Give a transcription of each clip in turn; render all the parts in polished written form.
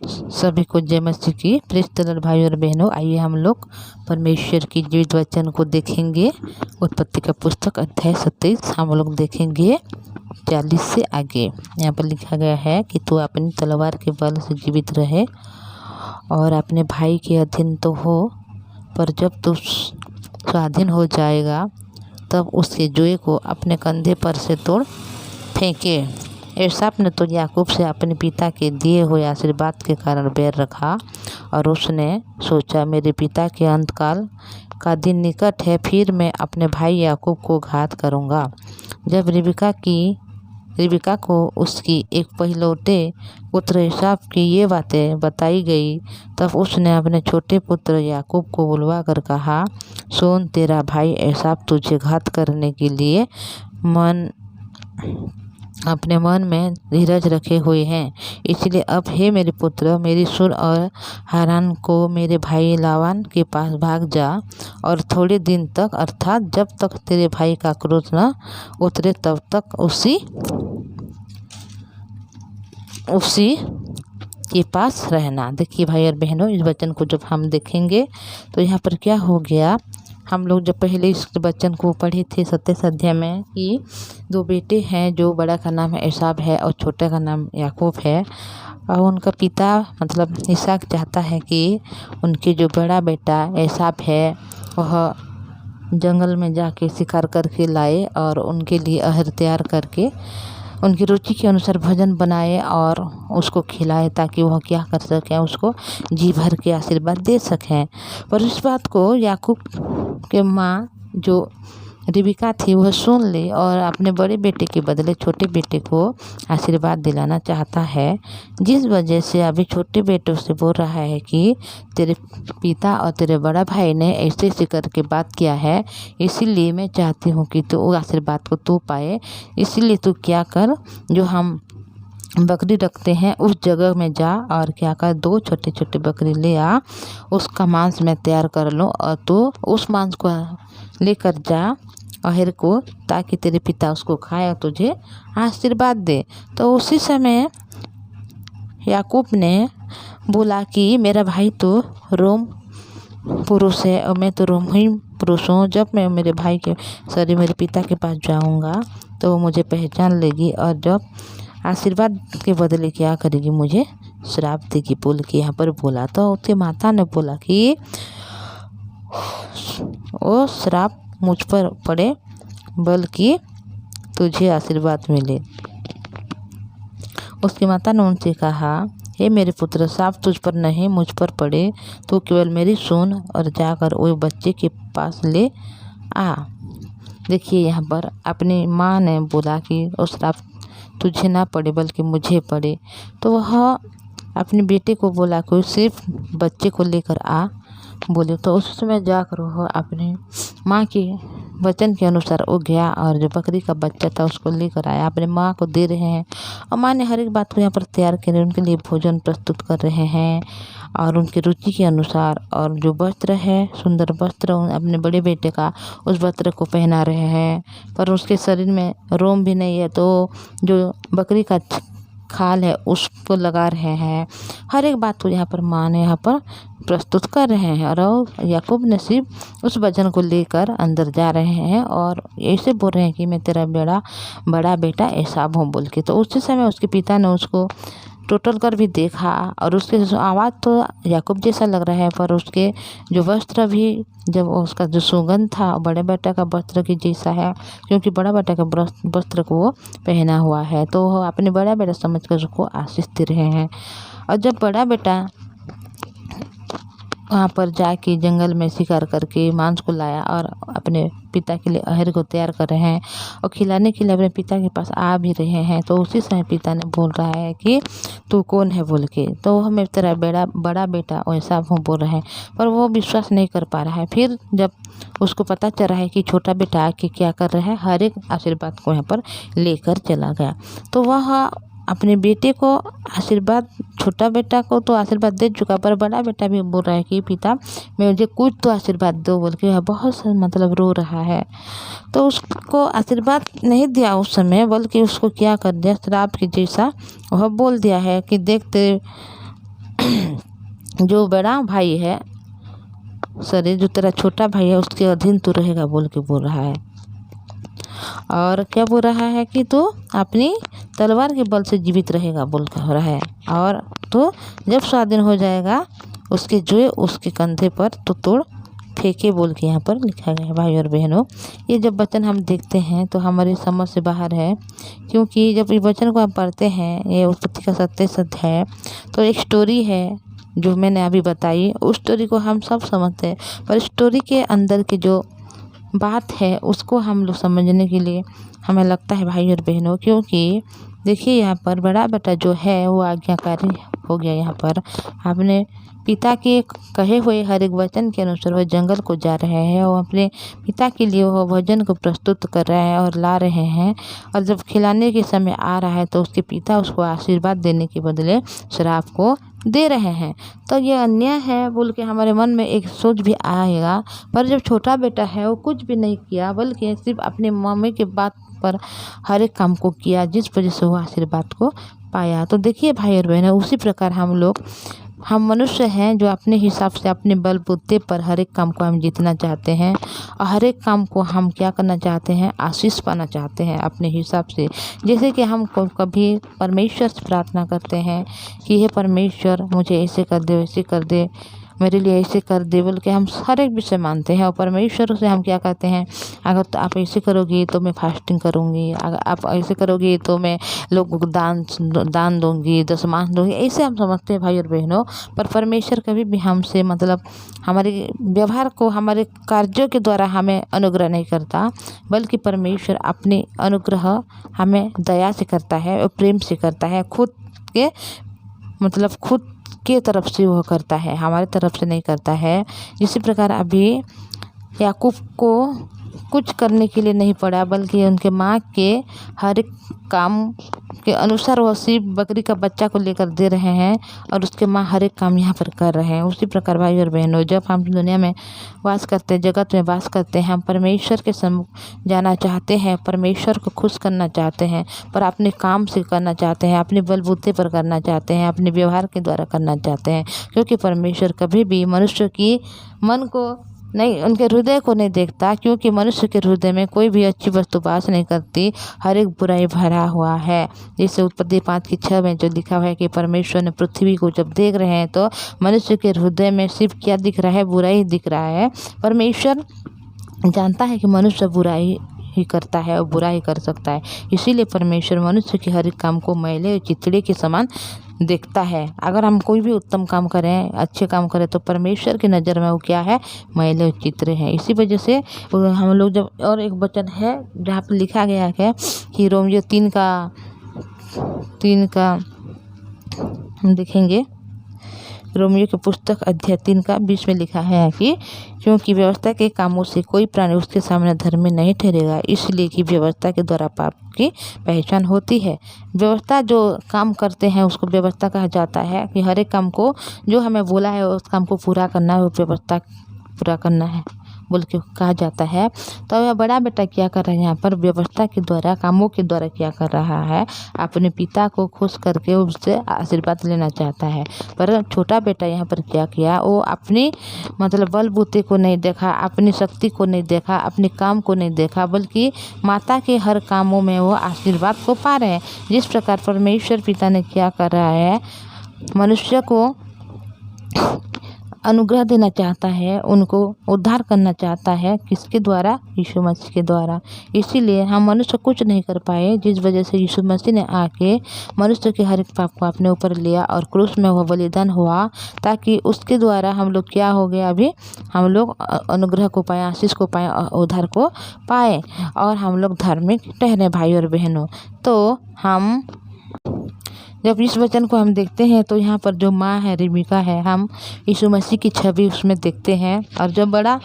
सभी को जय मसीह की। प्रेज द लॉर्ड भाई और बहनों, आइए हम लोग परमेश्वर की जीवित वचन को देखेंगे। उत्पत्ति का पुस्तक अध्याय 27 हम लोग देखेंगे 40 से आगे। यहाँ पर लिखा गया है कि तू अपनी तलवार के बल से जीवित रहे और अपने भाई के अधीन तो हो, पर जब तू स्वाधीन हो जाएगा तब उसके जुए को अपने कंधे पर से तोड़ फेंके। एसाप ने तो याकूब से अपने पिता के दिए हुए आशीर्वाद के कारण बैर रखा और उसने सोचा, मेरे पिता के अंतकाल का दिन निकट है, फिर मैं अपने भाई याकूब को घात करूँगा। जब रिबका को उसकी एक पहिलौठे पुत्र एसाप की ये बातें बताई गई, तब उसने अपने छोटे पुत्र याकूब को बुलवा कर कहा, सुन, तेरा भाई एसाप तुझे घात करने के लिए अपने मन में धीरज रखे हुए हैं। इसलिए अब हे मेरे पुत्र, मेरी सुन और हारान को मेरे भाई लाबान के पास भाग जा और थोड़े दिन तक, अर्थात जब तक तेरे भाई का क्रोध न उतरे तब तक उसी के पास रहना। देखिए भाई और बहनों, इस वचन को जब हम देखेंगे तो यहाँ पर क्या हो गया। हम लोग जब पहले इस वचन को पढ़े थे 27 अध्याय में कि 2 बेटे हैं, जो बड़ा का नाम एसाव है और छोटे का नाम याकूब है। और उनका पिता मतलब इसहाक चाहता है कि उनके जो बड़ा बेटा एसाव है वह जंगल में जाके शिकार करके लाए और उनके लिए अहर तैयार करके उनकी रुचि के अनुसार भोजन बनाए और उसको खिलाए, ताकि वह क्या कर सकें, उसको जी भर के आशीर्वाद दे सकें। पर इस बात को याकूब के माँ जो रिबका थी वह सुन ली और अपने बड़े बेटे के बदले छोटे बेटे को आशीर्वाद दिलाना चाहता है, जिस वजह से अभी छोटे बेटों से बोल रहा है कि तेरे पिता और तेरे बड़ा भाई ने ऐसे ऐसे करके बात किया है, इसीलिए मैं चाहती हूँ कि तू आशीर्वाद को तू पाए। इसीलिए तू क्या कर, जो हम बकरी रखते हैं उस जगह में जा और क्या कर, 2 छोटे छोटे बकरी ले आ, उसका मांस मैं तैयार कर लूँ और तू उस मांस को लेकर जा अहेर को, ताकि तेरे पिता उसको खाए और तुझे आशीर्वाद दे। तो उसी समय याकूब ने बोला कि मेरा भाई तो रोम पुरुष है और मैं तो रोमी पुरुष हूँ। जब मैं मेरे भाई के मेरे पिता के पास जाऊँगा तो वो मुझे पहचान लेगी और जब आशीर्वाद के बदले क्या करेगी, मुझे श्राप देगी बोल के यहाँ पर बोला। तो उसके माता ने बोला कि वो श्राप मुझ पर पड़े, बल्कि तुझे आशीर्वाद मिले। उसकी माता ने उनसे कहा, हे मेरे पुत्र, श्राप तुझ पर नहीं मुझ पर पड़े, तू केवल मेरी सुन और जाकर वो बच्चे के पास ले आ। देखिए यहाँ पर अपनी माँ ने बोला कि वो श्राप तुझे ना पड़े बल्कि मुझे पड़े। तो वह अपने बेटे को बोला कि सिर्फ बच्चे को लेकर आ बोले। तो उस समय जाकर वह अपने माँ के वचन के अनुसार वो गया और जो बकरी का बच्चा था उसको लेकर आया, अपने माँ को दे रहे हैं। और माँ ने हर एक बात को यहाँ पर तैयार कर उनके लिए भोजन प्रस्तुत कर रहे हैं और उनकी रुचि के अनुसार। और जो वस्त्र है, सुंदर वस्त्र अपने बड़े बेटे का, उस वस्त्र को पहना रहे हैं, पर उसके शरीर में रोम भी नहीं है, तो जो बकरी का खाल है उसको लगा रहे हैं। हर एक बात को यहाँ पर माँ ने यहाँ पर प्रस्तुत कर रहे हैं। और याकूब ने सिर्फ उस वचन को लेकर अंदर जा रहे हैं और ऐसे बोल रहे हैं कि मैं तेरा बड़ा बेटा एसाव हूँ बोल के। तो उसी समय उसके पिता ने उसको टोटल कर भी देखा और उसके आवाज़ तो याकूब जैसा लग रहा है, पर उसके जो वस्त्र भी, जब उसका जो सुगंध था बड़े बेटा का वस्त्र की जैसा है, क्योंकि बड़ा बेटा का वस्त्र को वो पहना हुआ है। तो वो अपने बड़ा बेटा समझ कर उसको आशीष दे रहे हैं। और जब बड़ा बेटा वहाँ पर जाके जंगल में शिकार करके मांस को लाया और अपने पिता के लिए अहेर को तैयार कर रहे हैं और खिलाने के लिए अपने पिता के पास आ भी रहे हैं, तो उसी समय पिता ने बोल रहा है कि तू कौन है बोल के। तो हमें तेरा बड़ा बेटा वैसा हूँ बोल रहे हैं, पर वो विश्वास नहीं कर पा रहा है। फिर जब उसको पता चल रहा है कि छोटा बेटा आके क्या कर रहा है, हर एक आशीर्वाद को यहाँ पर लेकर चला गया। तो वह अपने बेटे को आशीर्वाद, छोटा बेटा को तो आशीर्वाद दे चुका, पर बड़ा बेटा भी बोल रहा है कि पिता मुझे कुछ तो आशीर्वाद दो बोल के बहुत मतलब रो रहा है। तो उसको आशीर्वाद नहीं दिया उस समय, बल्कि उसको क्या कर दिया, श्राप की जैसा वह बोल दिया है कि देख जो बड़ा भाई है, सॉरी, जो तेरा छोटा भाई है उसके अधीन तू रहेगा बोल के बोल रहा है। और क्या बोल रहा है कि तू अपनी तलवार के बल से जीवित रहेगा बोल के हो रहा है। और तो जब स्वाधीन हो जाएगा उसके जुए उसके कंधे पर तो तोड़ फेंके बोल के यहाँ पर लिखा गया है। भाई और बहनों, ये जब वचन हम देखते हैं तो हमारी समझ से बाहर है, क्योंकि जब ये वचन को हम पढ़ते हैं, ये उत्पत्ति का 27 अध्याय, तो एक स्टोरी है जो मैंने अभी बताई। उस स्टोरी को हम सब समझते हैं, पर स्टोरी के अंदर की जो बात है उसको हम लोग समझने के लिए हमें लगता है भाई और बहनों, क्योंकि देखिए यहाँ पर बड़ा बेटा जो है वो आज्ञाकारी हो गया। यहाँ पर अपने पिता के कहे हुए हर एक वचन के अनुसार वह जंगल को जा रहे हैं और अपने पिता के लिए वह भोजन को प्रस्तुत कर रहे हैं और ला रहे हैं। और जब खिलाने के समय आ रहा है तो उसके पिता उसको आशीर्वाद देने के बदले श्राप को दे रहे हैं। तो ये अन्याय है बोल के हमारे मन में एक सोच भी आएगा। पर जब छोटा बेटा है वो कुछ भी नहीं किया, बल्कि सिर्फ अपने मम्मी के बात पर हर एक काम को किया, जिस वजह से वो आशीर्वाद को पाया। तो देखिए भाई और बहन, उसी प्रकार हम मनुष्य हैं जो अपने हिसाब से अपने बलबूते पर हर एक काम को हम जीतना चाहते हैं और हर एक काम को हम क्या करना चाहते हैं, आशीष पाना चाहते हैं अपने हिसाब से। जैसे कि हम कभी परमेश्वर से प्रार्थना करते हैं कि हे परमेश्वर मुझे ऐसे कर दे, वैसे कर दे, मेरे लिए ऐसे कर दे बोल के हम हर एक विषय मानते हैं। और परमेश्वर से हम क्या कहते हैं, अगर तो आप ऐसे करोगी तो मैं फास्टिंग करूँगी, अगर आप ऐसे करोगी तो मैं लोगों को दान दूंगी, दशमांश दूंगी, ऐसे हम समझते हैं भाई और बहनों। पर परमेश्वर कभी भी हमसे मतलब हमारे व्यवहार को हमारे कार्यों के द्वारा हमें अनुग्रह नहीं करता, बल्कि परमेश्वर अपने अनुग्रह हमें दया से करता है और प्रेम से करता है। खुद के तरफ से वह करता है, हमारे तरफ से नहीं करता है। इसी प्रकार अभी याकूब को कुछ करने के लिए नहीं पड़ा, बल्कि उनके माँ के हर एक काम के अनुसार वह सिर्फ बकरी का बच्चा को लेकर दे रहे हैं और उसके माँ हर एक काम यहाँ पर कर रहे हैं। उसी प्रकार भाई और बहनों, जब हम दुनिया में वास करते हैं, जगत में वास करते हैं, हम परमेश्वर के सम्मुख जाना चाहते हैं, परमेश्वर को खुश करना चाहते हैं, पर अपने काम से करना चाहते हैं, अपने बलबूते पर करना चाहते हैं, अपने व्यवहार के द्वारा करना चाहते हैं। क्योंकि परमेश्वर कभी भी मनुष्य की मन को नहीं, उनके हृदय को नहीं देखता, क्योंकि मनुष्य के हृदय में कोई भी अच्छी वस्तु वास नहीं करती, हर एक बुराई भरा हुआ है। जैसे उत्पत्ति 5:6 में जो लिखा हुआ है कि परमेश्वर ने पृथ्वी को जब देख रहे हैं तो मनुष्य के हृदय में सिर्फ क्या दिख रहा है, बुराई दिख रहा है। परमेश्वर जानता है कि मनुष्य बुराई ही करता है और बुरा ही कर सकता है, इसीलिए परमेश्वर मनुष्य के हर एक काम को मैले और चितड़े के समान देखता है। अगर हम कोई भी उत्तम काम करें, अच्छे काम करें, तो परमेश्वर की नज़र में वो क्या है, मैले और चितड़े हैं। इसी वजह से हम लोग जब, और एक वचन है जहाँ पर लिखा गया है कि रोमियो 3 का हम देखेंगे, रोमियो की पुस्तक अध्याय 3 का 20 में लिखा है कि क्योंकि व्यवस्था के कामों से कोई प्राणी उसके सामने धर्मी नहीं ठहरेगा, इसलिए कि व्यवस्था के द्वारा पाप की पहचान होती है। व्यवस्था जो काम करते हैं उसको व्यवस्था कहा जाता है, कि हर एक काम को जो हमें बोला है उस काम को पूरा करना है, वो व्यवस्था पूरा करना है बोल के कहा जाता है। तो यह बड़ा बेटा क्या कर रहा है, यहाँ पर व्यवस्था के द्वारा, कामों के द्वारा क्या कर रहा है, अपने पिता को खुश करके उससे आशीर्वाद लेना चाहता है। पर छोटा बेटा यहाँ पर क्या किया, वो अपनी मतलब बलबूते को नहीं देखा, अपनी शक्ति को नहीं देखा, अपने काम को नहीं देखा, बल्कि माता के हर कामों में वो आशीर्वाद को पा रहे हैं। जिस प्रकार परमेश्वर पिता ने क्या कर रहा है, मनुष्य को अनुग्रह देना चाहता है, उनको उद्धार करना चाहता है, किसके द्वारा, यीशु मसीह के द्वारा। इसीलिए हम मनुष्य कुछ नहीं कर पाए, जिस वजह से यीशु मसीह ने आके मनुष्य के हर एक पाप को अपने ऊपर लिया और क्रूस में वह बलिदान हुआ, ताकि उसके द्वारा हम लोग क्या हो गया, अभी हम लोग अनुग्रह को पाए, आशीष को पाए, उद्धार को पाए और हम लोग धार्मिक ठहरे भाई और बहनों। तो हम जब इस वचन को हम देखते हैं तो यहाँ पर जो माँ है, रिबिका है, हम यीशु मसीह की छवि उसमें देखते हैं। और जो बड़ा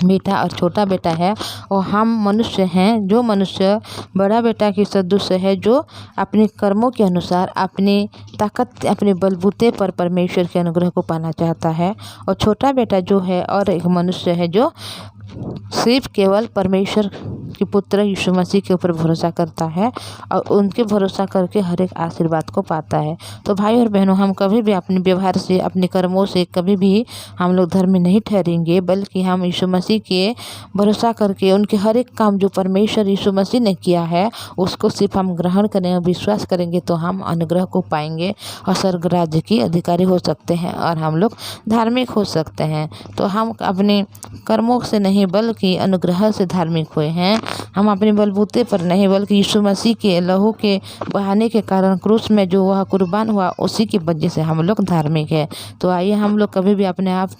बेटा और छोटा बेटा है वो हम मनुष्य हैं, जो मनुष्य बड़ा बेटा के सदृश है, जो अपने कर्मों के अनुसार अपनी ताकत, अपने बलबूते पर परमेश्वर के अनुग्रह को पाना चाहता है। और छोटा बेटा जो है और एक मनुष्य है जो सिर्फ केवल परमेश्वर के पुत्र यीशु मसीह के ऊपर भरोसा करता है और उनके भरोसा करके हर एक आशीर्वाद को पाता है। तो भाई और बहनों, हम कभी भी अपने व्यवहार से, अपने कर्मों से कभी भी हम लोग धर्मी नहीं ठहरेंगे, बल्कि हम यीशु मसीह के भरोसा करके उनके हर एक काम जो परमेश्वर यीशु मसीह ने किया है उसको सिर्फ हम ग्रहण करें और विश्वास करेंगे तो हम अनुग्रह को पाएंगे और स्वर्ग राज्य की अधिकारी हो सकते हैं और हम लोग धार्मिक हो सकते हैं। तो हम अपने कर्मों से नहीं बल्कि अनुग्रह से धार्मिक हुए हैं। हम अपने बलबूते पर नहीं बल्कि यीशु मसीह के लहू के बहाने के कारण क्रूस में जो वह कुर्बान हुआ उसी की वजह से हम लोग धार्मिक है। तो आइए हम लोग कभी भी अपने आप,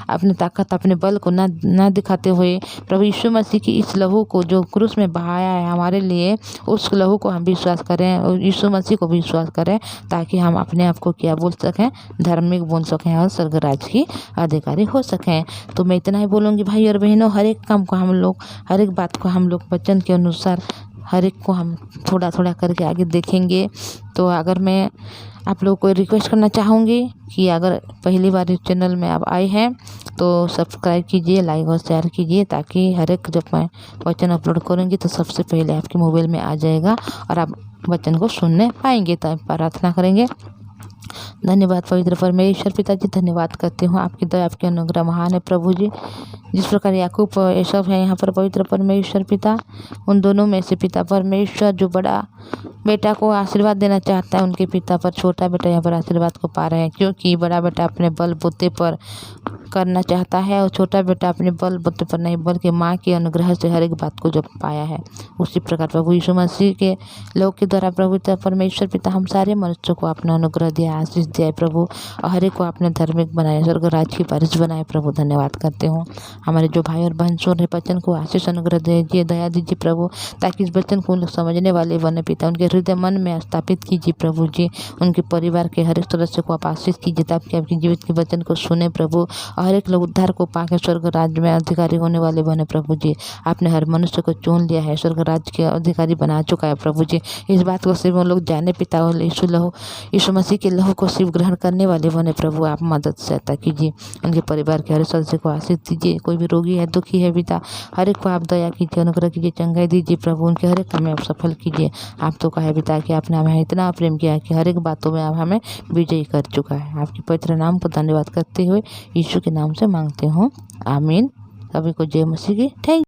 अपनी ताकत, अपने बल को ना दिखाते हुए प्रभु यीशु मसीह की इस लहू को जो क्रूस में बहाया है हमारे लिए, उस लहू को हम विश्वास करें और यीशु मसीह को विश्वास करें, ताकि हम अपने आप को क्या बोल सकें, धार्मिक बोल सकें और स्वर्ग राज्य की अधिकारी हो सकें। तो मैं इतना ही बोलूँगी भाई और बहनों, हर एक काम को हम लोग, हर एक बात को हम लोग वचन के अनुसार हर एक को हम थोड़ा थोड़ा करके आगे देखेंगे। तो अगर मैं आप लोगों को रिक्वेस्ट करना चाहूँगी कि अगर पहली बार इस चैनल में आप आए हैं तो सब्सक्राइब कीजिए, लाइक और शेयर कीजिए, ताकि हर एक जब मैं वचन अपलोड करूँगी तो सबसे पहले आपके मोबाइल में आ जाएगा और आप वचन को सुनने पाएंगे। तो प्रार्थना करेंगे। धन्यवाद पवित्र परमेश्वर पिताजी, धन्यवाद करती हूँ, आपकी दया, आपके अनुग्रह महान है प्रभु जी। जिस प्रकार याकूब एसव है यहाँ पर पवित्र परमेश्वर पिता, उन दोनों में से पिता परमेश्वर जो बड़ा बेटा को आशीर्वाद देना चाहता है, उनके पिता पर छोटा बेटा यहाँ पर आशीर्वाद को पा रहे हैं, क्योंकि बड़ा बेटा अपने बल बूते पर करना चाहता है और छोटा बेटा अपने बल बूते पर नहीं बल्कि माँ के अनुग्रह से हर एक बात को जो पाया है। उसी प्रकार प्रभु यीशु मसीह के लोग के द्वारा प्रभु परमेश्वर पिता हम सारे मनुष्यों को अपना अनुग्रह दिया, आशीष दिया प्रभु, और हर एक को अपने धार्मिक बनाए, स्वर्ग राज्य की वारिस बनाए प्रभु। धन्यवाद करते हूँ। हमारे जो भाई और बहन सुन रहे वचन को आशीष अनुग्रह दीजिए, दया दीजिए प्रभु, ताकि इस वचन को लोग समझने वाले बने पिता, उनके हृदय मन में स्थापित कीजिए प्रभु जी। उनके परिवार के हर एक सदस्य को आप आशीष कीजिए, ताकि आपके जीवित के वचन को सुने प्रभु, और हर एक लोग उद्धार को पाकर स्वर्ग राज्य में अधिकारी होने वाले बने प्रभु जी। आपने हर मनुष्य को चुन लिया है, स्वर्ग राज्य के अधिकारी बना चुका है प्रभु जी। इस बात को सिर्फ वो लोग जाने पिता, और यीशु मसीह के लहू को सिर्फ ग्रहण करने वाले बने प्रभु। आप मदद सहायता कीजिए, उनके परिवार के हर सदस्य को आशीष दीजिए। कोई भी रोगी है, दुखी है पिता, हर एक को आप दया कीजिए, अनुग्रह कीजिए, चंगाई दीजिए प्रभु, उनके हर एक काम में आप सफल कीजिए। आप तो कहे पिता कि आपने हमें इतना प्रेम किया है कि हर एक बातों में आप हमें विजयी कर चुका है। आपके पवित्र नाम को धन्यवाद करते हुए यीशु के नाम से मांगते हूँ, आमीन। सभी को जय मसीह की। थैंक